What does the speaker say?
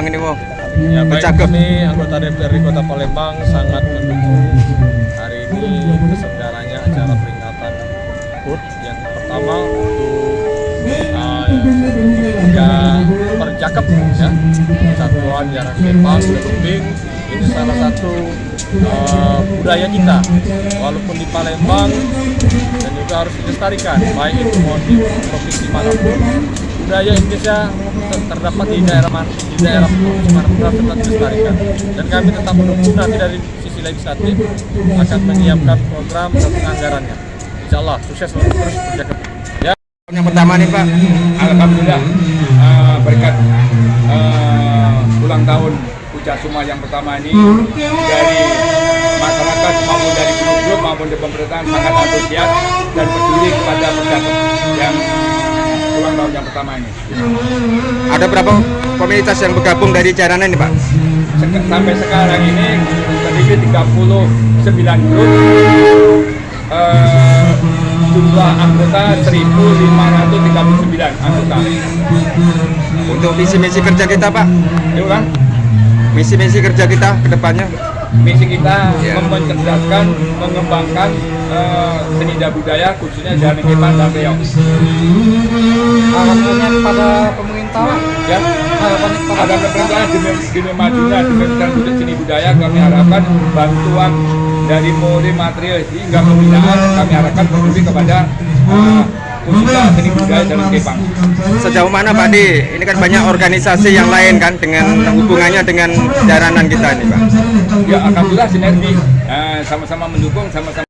Palembang ini, Mo. Ya, baik, Bercakap. kami anggota DPRD Kota Palembang sangat mendukung hari ini terselenggaranya acara peringatan HUT yang pertama untuk Percakap ya, Persatuan Jarak Kepang Berunding. Ini salah satu budaya kita, walaupun di Palembang, dan juga harus dilestarikan, baik itu mau di provinsi manapun. Budaya Indonesia terdapat di daerah provinsi manapun harus tetap dilestarikan. Dan kami tetap mendukung nanti dari sisi legislatif akan menyiapkan program dan anggarannya. Insya Allah sukses terus Percakap. Ya. Yang pertama nih, Pak. Alhamdulillah berkat ulang tahun Pucasuma yang pertama ini dari masyarakat maupun dari grup-grup maupun dari pemerintahan sangat antusias dan peduli kepada Percakap yang ulang tahun yang pertama ini. Ada berapa komunitas yang bergabung dari Jaranan ini, Pak? Sampai sekarang ini terdiri 39 grup, jumlah anggota 1.539 anggota. Untuk visi-misi kerja kita, Pak. Ya, ulang. Misi-misi kerja kita ke depannya. Misi kita mencerdaskan, mengembangkan seni dan budaya khususnya Jarak Kepang dan Riau. Harapannya kepada pemerintah, Ya, ada pemerintah demi majunya demi terwujud seni budaya, kami harapkan bantuan dari mulai material hingga pembinaan kami harapkan peduli kepada khususnya seni budaya Jarak Kepang. Sejauh mana, Pak Di? Ini kan banyak organisasi yang lain kan dengan hubungannya dengan Jaranan kita ini, Pak. Ya, alhamdulillah sinergi, sama-sama mendukung, sama-sama